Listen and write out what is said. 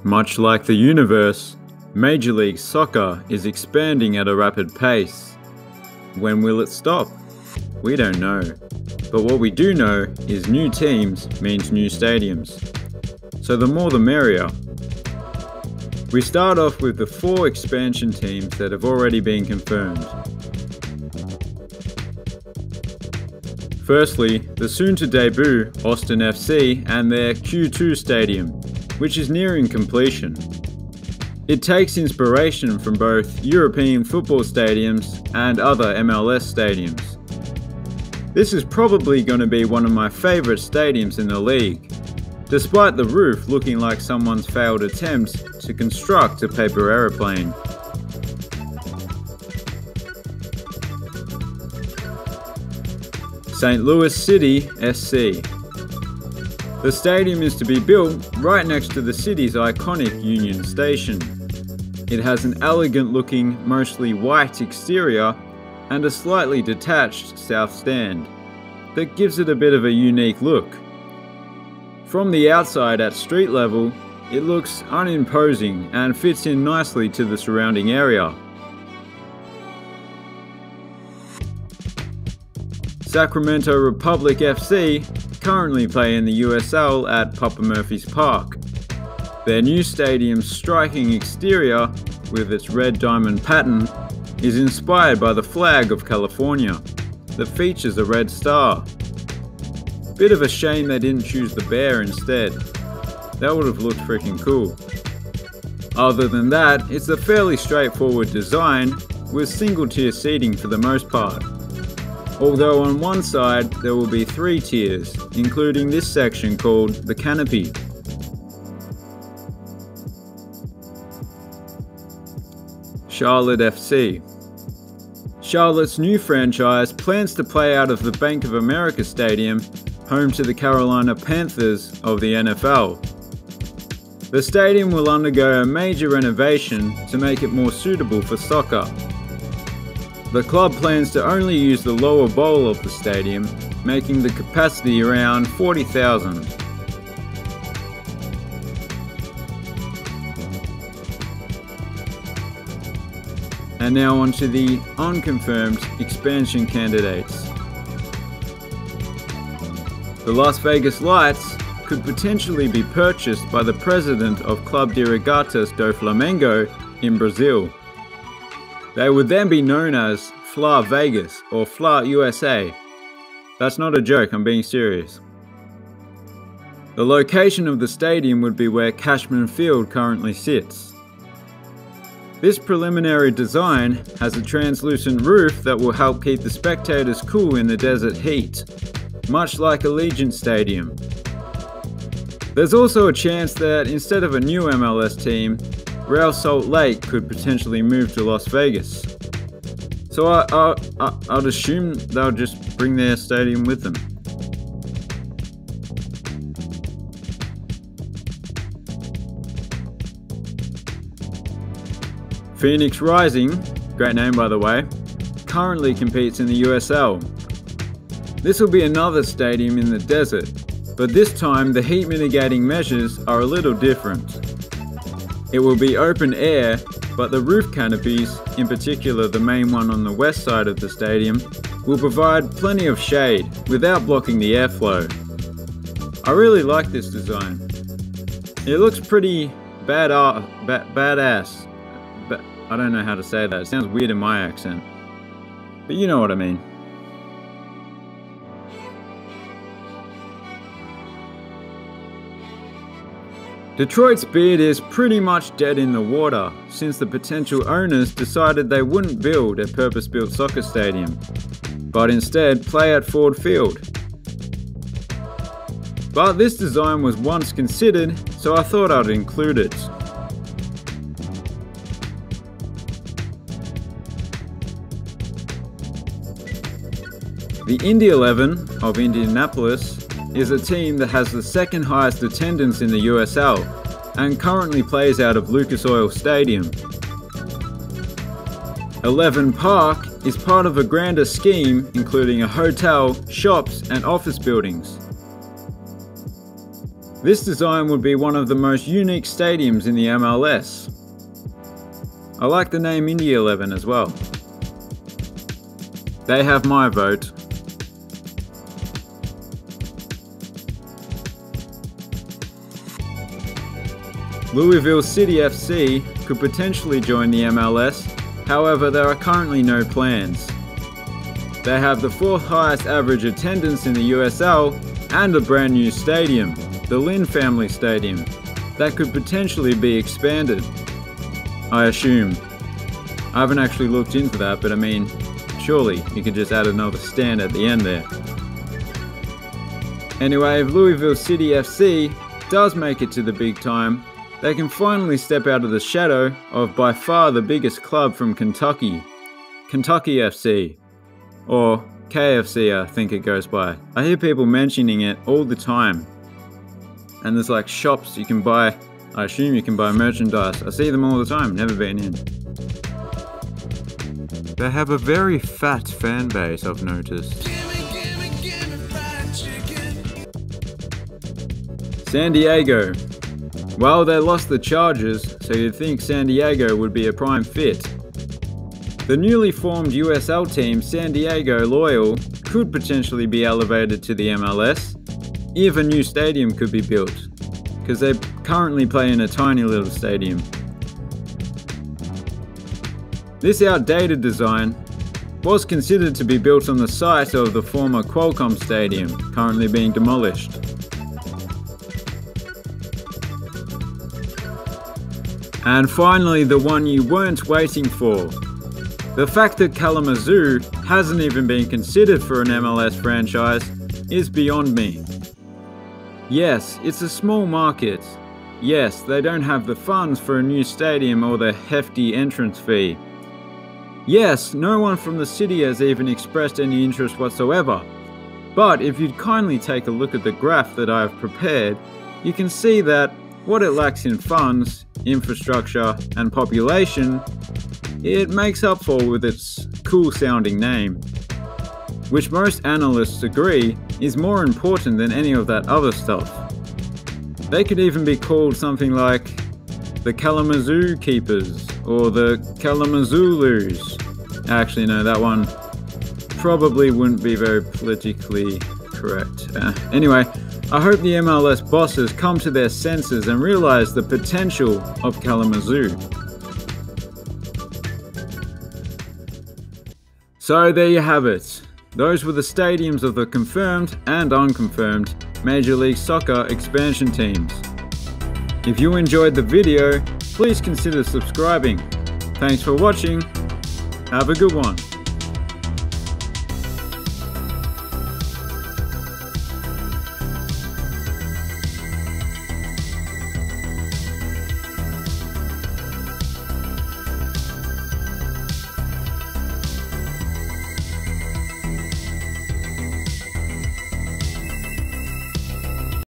Much like the universe, Major League Soccer is expanding at a rapid pace. When will it stop? We don't know. But what we do know is new teams means new stadiums. So the more the merrier. We start off with the 4 expansion teams that have already been confirmed. Firstly, the soon-to-debut Austin FC and their Q2 stadium, which is nearing completion. It takes inspiration from both European football stadiums and other MLS stadiums. This is probably going to be one of my favourite stadiums in the league, despite the roof looking like someone's failed attempt to construct a paper aeroplane. St. Louis City SC. The stadium is to be built right next to the city's iconic Union Station. It has an elegant looking, mostly white exterior and a slightly detached south stand that gives it a bit of a unique look. From the outside at street level, it looks unimposing and fits in nicely to the surrounding area. Sacramento Republic FC currently play in the USL at Papa Murphy's Park. Their new stadium's striking exterior, with its red diamond pattern, is inspired by the flag of California that features a red star. Bit of a shame they didn't choose the bear instead. That would have looked freaking cool. Other than that, it's a fairly straightforward design with single-tier seating for the most part. Although on one side there will be 3 tiers, including this section called the canopy. Charlotte FC. Charlotte's new franchise plans to play out of the Bank of America Stadium, home to the Carolina Panthers of the NFL. The stadium will undergo a major renovation to make it more suitable for soccer. The club plans to only use the lower bowl of the stadium, making the capacity around 40,000. And now on to the unconfirmed expansion candidates. The Las Vegas Lights could potentially be purchased by the president of Club de Regatas do Flamengo in Brazil. They would then be known as Fla Vegas or Fla USA. That's not a joke, I'm being serious. The location of the stadium would be where Cashman Field currently sits. This preliminary design has a translucent roof that will help keep the spectators cool in the desert heat, much like Allegiant Stadium. There's also a chance that instead of a new MLS team, Real Salt Lake could potentially move to Las Vegas. So I'd assume they'll just bring their stadium with them. Phoenix Rising, great name by the way, currently competes in the USL. This will be another stadium in the desert, but this time the heat mitigating measures are a little different. It will be open air, but the roof canopies, in particular the main one on the west side of the stadium, will provide plenty of shade without blocking the airflow. I really like this design. It looks pretty badass. I don't know how to say that, it sounds weird in my accent. But you know what I mean. Detroit's bid is pretty much dead in the water since the potential owners decided they wouldn't build a purpose-built soccer stadium, but instead play at Ford Field. But this design was once considered, so I thought I'd include it. The Indy 11 of Indianapolis is a team that has the second highest attendance in the USL and currently plays out of Lucas Oil Stadium. 11 Park is part of a grander scheme including a hotel, shops and office buildings. This design would be one of the most unique stadiums in the MLS. I like the name Indy 11 as well. They have my vote. Louisville City FC could potentially join the MLS, however there are currently no plans. They have the 4th highest average attendance in the USL and a brand new stadium, the Lynn Family Stadium, that could potentially be expanded. I assume. I haven't actually looked into that, but I mean, surely you could just add another stand at the end there. Anyway, if Louisville City FC does make it to the big time, they can finally step out of the shadow of by far the biggest club from Kentucky, Kentucky FC, or KFC I think it goes by. I hear people mentioning it all the time, and there's like shops you can buy, I assume you can buy merchandise. I see them all the time, never been in. They have a very fat fan base, I've noticed. San Diego. Well, they lost the Chargers, so you'd think San Diego would be a prime fit. The newly formed USL team San Diego Loyal could potentially be elevated to the MLS if a new stadium could be built, because they currently play in a tiny little stadium. This outdated design was considered to be built on the site of the former Qualcomm Stadium, currently being demolished. And finally, the one you weren't waiting for. The fact that Kalamazoo hasn't even been considered for an MLS franchise is beyond me. Yes, it's a small market. Yes, they don't have the funds for a new stadium or the hefty entrance fee. Yes, no one from the city has even expressed any interest whatsoever. But if you'd kindly take a look at the graph that I have prepared, you can see that what it lacks in funds, infrastructure, and population, it makes up for with its cool-sounding name, which most analysts agree is more important than any of that other stuff. They could even be called something like the Kalamazoo Keepers or the Kalamazoo-loos. Actually, no, that one probably wouldn't be very politically correct. Anyway, I hope the MLS bosses come to their senses and realize the potential of Kalamazoo. So there you have it. Those were the stadiums of the confirmed and unconfirmed Major League Soccer expansion teams. If you enjoyed the video, please consider subscribing. Thanks for watching. Have a good one.